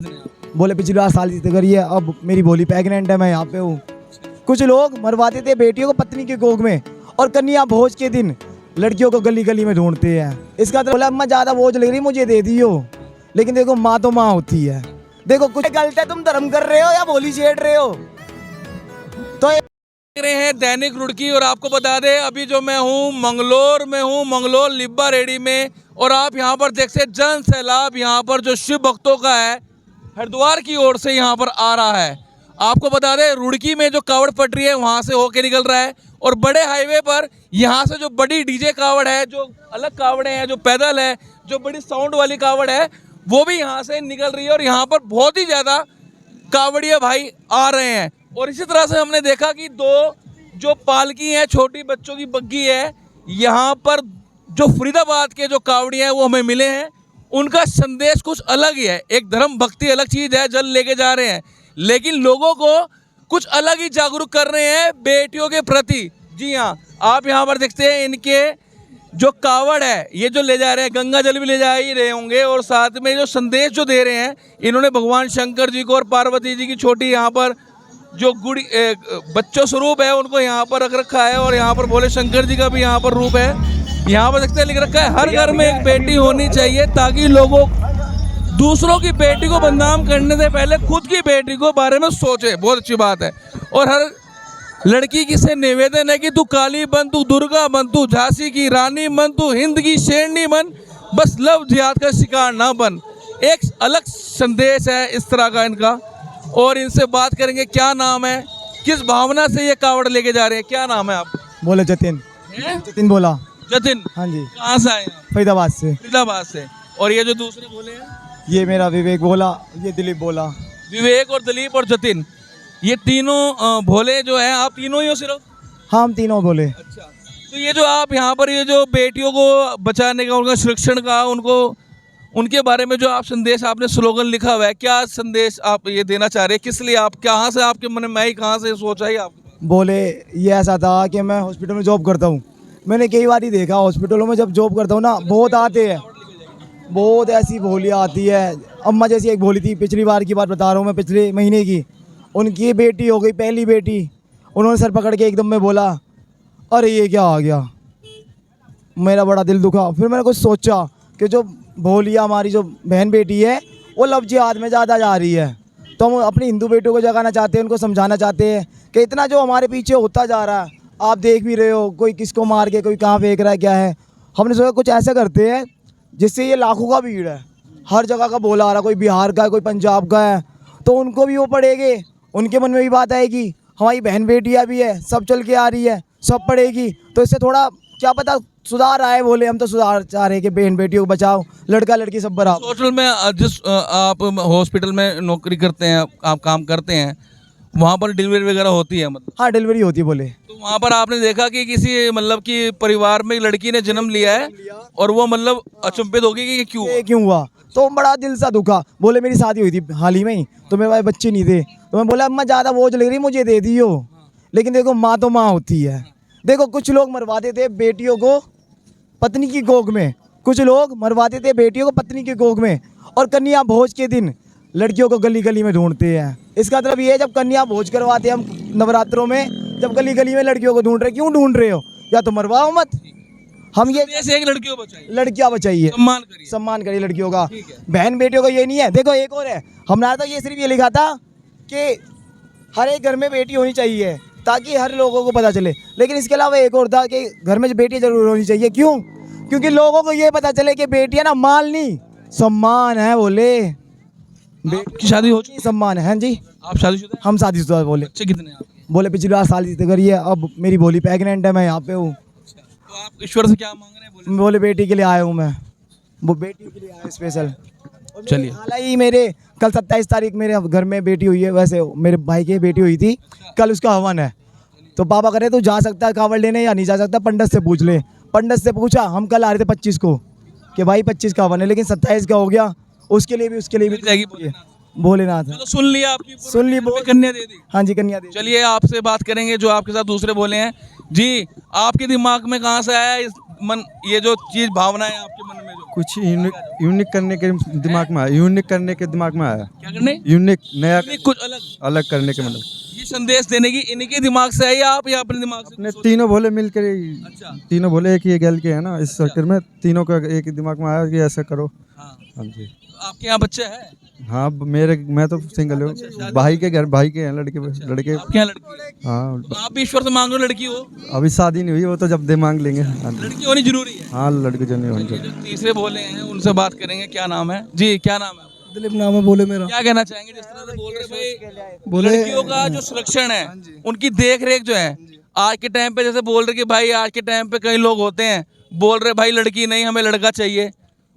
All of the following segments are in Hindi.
बोले पिछली साल जीत करी है, अब मेरी भोली प्रेग्नेंट है, मैं यहाँ पे हूँ। कुछ लोग मरवाते थे बेटियों को पत्नी के गोद में, और कन्या भोज के दिन लड़कियों को गली गली में ढूंढते हैं। इसका तो बोला अम्मा ज्यादा बोझ लग रही मुझे दे दियो, लेकिन देखो माँ तो माँ होती है। देखो कुछ गलत है, तुम धर्म कर रहे हो या बोली छेड़ रहे हो। तो रहे हैं दैनिक रुड़की। और आपको बता दें अभी जो मैं हूँ मंगलोर में हूँ, मंगलोर लिब्बा रेडी में। और आप यहाँ पर देख सकते जन सैलाब यहाँ पर जो शिव भक्तों का है हरिद्वार की ओर से यहाँ पर आ रहा है। आपको बता दें रुड़की में जो कावड़ पटरी है वहाँ से होके निकल रहा है, और बड़े हाईवे पर यहाँ से जो बड़ी डीजे कावड़ है, जो अलग कावड़े हैं, जो पैदल है, जो बड़ी साउंड वाली कावड़ है, वो भी यहाँ से निकल रही है। और यहाँ पर बहुत ही ज़्यादा कावड़िया भाई आ रहे हैं। और इसी तरह से हमने देखा कि दो जो पालकी हैं, छोटी बच्चों की बग्गी है, यहाँ पर जो फरीदाबाद के जो कावड़िया हैं वो हमें मिले हैं। उनका संदेश कुछ अलग ही है। एक धर्म भक्ति अलग चीज़ है, जल लेके जा रहे हैं, लेकिन लोगों को कुछ अलग ही जागरूक कर रहे हैं बेटियों के प्रति। जी हाँ, आप यहाँ पर देखते हैं इनके जो कावड़ है ये जो ले जा रहे हैं, गंगा जल भी ले जा ही रहे होंगे, और साथ में जो संदेश जो दे रहे हैं, इन्होंने भगवान शंकर जी को और पार्वती जी की छोटी यहाँ पर जो गुड़ी बच्चों स्वरूप है उनको यहाँ पर रख रखा है। और यहाँ पर भोले शंकर जी का भी यहाँ पर रूप है। यहाँ पर देखते हैं लिख रखा है हर घर में एक बेटी होनी चाहिए, ताकि लोगों दूसरों की बेटी को बदनाम करने से पहले खुद की बेटी को बारे में सोचे। बहुत अच्छी बात है। और हर लड़की की से निवेदन है कि तू काली बन, तू दुर्गा बन, तू झांसी की रानी बन, तू हिंद की शेरनी बन, बस लव जिहाद का शिकार ना बन। एक अलग संदेश है इस तरह का इनका। और इनसे बात करेंगे क्या नाम है, किस भावना से ये कावड़ लेके जा रहे हैं। क्या नाम है आप? बोले जतिन। जतिन बोला। जतिन। हाँ जी। कहाँ से आए हैं? फरीदाबाद से। फरीदाबाद से। और ये जो दूसरे बोले हैं? ये मेरा विवेक बोला, ये दिलीप बोला। विवेक और दिलीप और जतिन, ये तीनों भोले जो हैं, आप तीनों ही हो सिर्फ? हाँ हम तीनों बोले। अच्छा, तो ये जो आप यहाँ पर ये जो बेटियों को बचाने का, उनका संरक्षण का, उनको उनके बारे में जो आप संदेश आपने स्लोगन लिखा हुआ है, क्या संदेश आप ये देना चाह रहे हैं? किस लिए आप, कहाँ से आपके मन में, मैं ही कहाँ से सोचा ही आप? बोले ये ऐसा था कि मैं हॉस्पिटल में जॉब करता हूँ। मैंने कई बार ही देखा हॉस्पिटलों में जब जॉब करता हूँ ना, बहुत आते हैं, बहुत ऐसी भोलियाँ आती है। अम्मा जैसी एक भोली थी, पिछली बार की बात बता रहा हूँ मैं, पिछले महीने की। उनकी बेटी हो गई, पहली बेटी। उन्होंने सर पकड़ के एकदम में बोला अरे ये क्या आ गया। मेरा बड़ा दिल दुखा। फिर मैंने कुछ सोचा कि जो भोलिया हमारी जो बहन बेटी है वो लव जिहाद में ज़्यादा जा रही है, तो हम अपनी हिंदू बेटियों को जगाना चाहते हैं, उनको समझाना चाहते हैं कि इतना जो हमारे पीछे होता जा रहा है, आप देख भी रहे हो, कोई किसको मार के कोई कहाँ फेंक रहा है, क्या है। हमने सोचा कुछ ऐसा करते हैं जिससे ये लाखों का भीड़ है, हर जगह का बोला आ रहा, कोई बिहार का है, कोई पंजाब का है, तो उनको भी वो पढ़ेंगे, उनके मन में भी बात आएगी हमारी बहन बेटियाँ भी है, सब चल के आ रही है, सब पढ़ेगी, तो इससे थोड़ा क्या पता सुधार आए। बोले हम तो सुधार चाह रहे हैं कि बहन बेटियों को बचाओ, लड़का लड़की सब बराबर। हॉस्पिटल में जिस आप हॉस्पिटल में नौकरी करते हैं, आप काम करते हैं, वहाँ पर डिलीवरी वगैरह होती है? मतलब हाँ डिलीवरी होती है। बोले तो वहाँ पर आपने देखा कि किसी मतलब कि परिवार में एक लड़की ने जन्म लिया है और वो मतलब अचंभित होगी कि ये क्यों हुआ, तो बड़ा दिल सा दुखा। बोले मेरी शादी हुई थी हाल ही में ही, तो मेरे पास बच्चे नहीं थे, तो मैं बोला अम्मा ज़्यादा बोझ लग रही मुझे दे दियो, लेकिन देखो माँ तो माँ होती है। देखो कुछ लोग मरवाते थे बेटियों को पत्नी की गोद में, कुछ लोग मरवाते थे बेटियों को पत्नी की गोद में, और कन्या भोज के दिन लड़कियों को गली गली में ढूंढते हैं। इसका मतलब ये है जब कन्या भोज करवाते हैं हम नवरात्रों में, जब गली गली में लड़कियों को ढूंढ रहे, क्यों ढूंढ रहे हो, या तो मरवाओ मत। हम ये एक लड़कियों बचाइए, लड़कियां बचाइए, सम्मान करिए लड़कियों का, बहन बेटियों का। ये नहीं है। देखो एक और है, हमारा तो ये सिर्फ ये लिखा था कि हर एक घर में बेटी होनी चाहिए ताकि हर लोगों को पता चले, लेकिन इसके अलावा एक और था कि घर में बेटी जरूर होनी चाहिए। क्यों? क्योंकि लोगों को ये पता चले कि बेटियां ना माल नहीं, सम्मान है। बोले की शादी हो चुकी? सम्मान है। हाँ जी। आप शादीशुदा? हम शादीशुदा। बोले बच्चे कितने हैं आपके? बोले पिछली साल जीत करी है, अब मेरी भोली प्रेग्नेंट है, मैं यहाँ पे हूँ। तो आप ईश्वर से क्या मांग रहे हैं? बोले बेटी के लिए आया हूँ मैं, वो बेटी के लिए आया स्पेशल। चलिए। हालांकि मेरे कल 27 तारीख मेरे घर में बेटी हुई है, वैसे मेरे भाई की बेटी हुई थी, कल उसका हवन है। तो पापा करे तू जा सकता है कावड़ लेने या नहीं जा सकता, पंडित से पूछ ले। पंडित से पूछा, हम कल आ रहे थे 25 को कि भाई 25 का हवन है, लेकिन 27 का हो गया, उसके लिए भी भोलेनाथ। चलो सुन लिया आपकी, सुन ली। कन्या दे दी? हाँ जी कन्या दे। चलिए आपसे बात करेंगे जो आपके साथ दूसरे बोले हैं। जी, आपके दिमाग में कहाँ से आया इस मन, ये जो चीज़ भावना है आपके मन में? जो कुछ यूनिक करने के दिमाग में आया, यूनिक करने के दिमाग में आया, क्या करने यूनिक नया ये कुछ अलग अलग करने के मतलब ये संदेश देने की इनके दिमाग से आई आप या अपने दिमाग से अपने कुछ तीनों भोले मिलकर सोचा? अच्छा तीनों भोले एक ही गैल के है ना, इस चक्कर में तीनों का एक ही दिमाग में आया कि ऐसा करो। हाँ हाँ जी। आपके यहाँ बच्चे हैं हाँ मैं तो सिंगल हूँ, भाई के भाई के हैं लड़के लड़के। आपके यहाँ लड़की हाँ तो आप भी ईश्वर से मांग रहे हो लड़की हो अभी शादी नहीं हुई, वो तो जब दे मांग लेंगे। हाँ जी। लड़की होनी जरूरी है हाँ लड़के जो नहीं होने ये जो तीसरे बोले हैं उनसे बात करेंगे क्या नाम है जी क्या नाम है आपका? दिलीप नाम है बोले मेरा क्या कहना चाहेंगे जिस तरह से बोल रहे भाई लड़कियों का जो संरक्षण है उनकी देख रेख जो है आज के टाइम पे जैसे बोल रहे कि भाई आज के टाइम पे कई लोग होते हैं बोल रहे भाई लड़की नहीं हमें लड़का चाहिए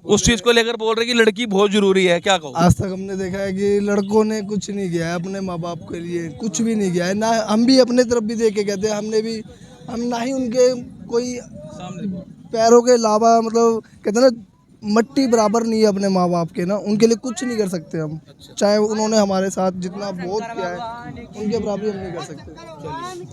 उस चीज को लेकर बोल रहे कि लड़की बहुत जरूरी है क्या कहो आज तक हमने देखा है कि लड़कों ने कुछ नहीं किया है अपने माँ बाप के लिए, कुछ भी नहीं किया है ना। हम भी अपने तरफ भी देख के कहते हैं, हमने भी हम ना ही उनके कोई सामने पैरों के अलावा मतलब कहते हैं ना मट्टी बराबर नहीं है अपने माँ बाप के ना, उनके लिए कुछ नहीं कर सकते हम। चाहे उन्होंने हमारे साथ जितना बहुत किया है उनके बराबर हम नहीं कर सकते।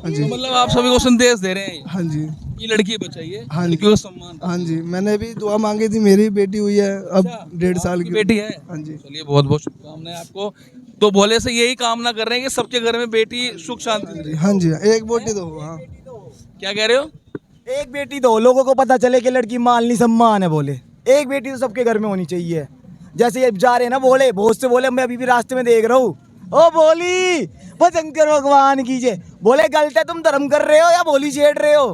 हाँ जी तो मतलब आप सभी को संदेश दे रहे हैं हाँ जी कि लड़की बचाइए हाँ जी। लड़कियों का सम्मान हाँ जी, मैंने भी दुआ मांगी थी, मेरी बेटी हुई है अब 1.5 साल आपकी की। बेटी है हाँ जी चलिए बहुत बहुत शुभकामनाएं आपको तो भोले से यही कामना कर रहे हैं कि सबके घर में बेटी सुख शांति रहे। हाँ जी, एक बेटी तो हाँ क्या कह रहे हो एक बेटी दो लोगों को पता चले कि लड़की मालनी सम्मान है बोले एक बेटी तो सबके घर में होनी चाहिए। जैसे ये जा रहे हैं ना बोले बहुत से बोले मैं अभी भी रास्ते में देख रहा हूँ ओ बोली वो शंकर भगवान की जय बोले गलत है तुम धर्म कर रहे हो या बोली छेड़ रहे हो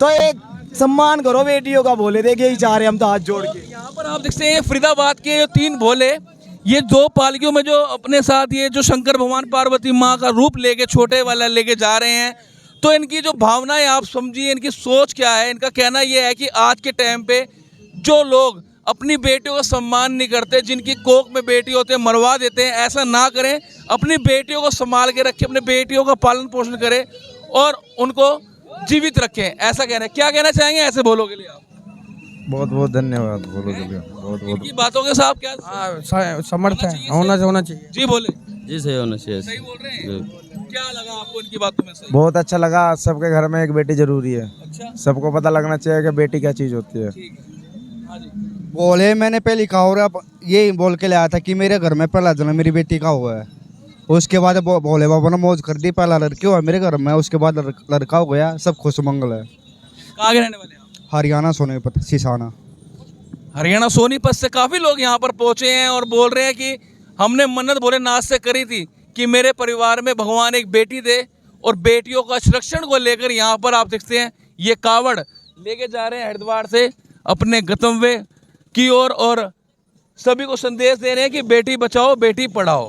तो एक सम्मान करो बेटियों का बोले देखिए यही चाह रहे हैं हम तो हाथ जोड़ के। यहाँ पर आप देखते हैं फरीदाबाद के जो 3 भोले ये 2 पालकियों में जो अपने साथ ये जो शंकर भगवान पार्वती माँ का रूप लेके छोटे वाला लेके जा रहे हैं तो इनकी जो भावनाएं आप समझिए इनकी सोच क्या है। इनका कहना ये है कि आज के टाइम पे जो लोग अपनी बेटियों का सम्मान नहीं करते जिनकी कोख में बेटी होते हैं मरवा देते हैं ऐसा ना करें, अपनी बेटियों को संभाल के रखें, अपनी बेटियों का पालन पोषण करें और उनको जीवित रखें ऐसा कहना है। क्या कहना चाहेंगे ऐसे बोलो के लिए आप बहुत बहुत धन्यवाद बोलो के लिए, बहुत बहुत इनकी बातों के साथ क्या समर्थ है होना चाहिए। जी बोले जी सही होना चाहिए। सही बोल रहे हैं क्या लगा आपको इनकी बातों में से बहुत अच्छा लगा सबके घर में एक बेटी जरूरी है अच्छा सबको पता लगना चाहिए कि बेटी क्या चीज़ होती है। ठीक है हाँ जी बोले मैंने पहले कहा और अब यही बोल के ले आया था कि मेरे घर में पहला जन्म मेरी बेटी का हुआ है। उसके बाद भोले बाबा ने मौज कर दी, पहला लड़की हुआ मेरे घर में, उसके बाद लड़का हो गया, सब खुश मंगल है। कहाँ के रहने वाले हैं आप? हरियाणा सोनीपत सिसाना। हरियाणा सोनीपत से काफ़ी लोग यहाँ पर पहुँचे हैं और बोल रहे हैं कि हमने मन्नत भोलेनाथ से करी थी कि मेरे परिवार में भगवान एक बेटी दे और बेटियों का संरक्षण को लेकर यहाँ पर आप देखते हैं ये कावड़ लेके जा रहे हैं हरिद्वार से अपने गंतव्य की ओर और सभी को संदेश दे रहे हैं कि बेटी बचाओ बेटी पढ़ाओ।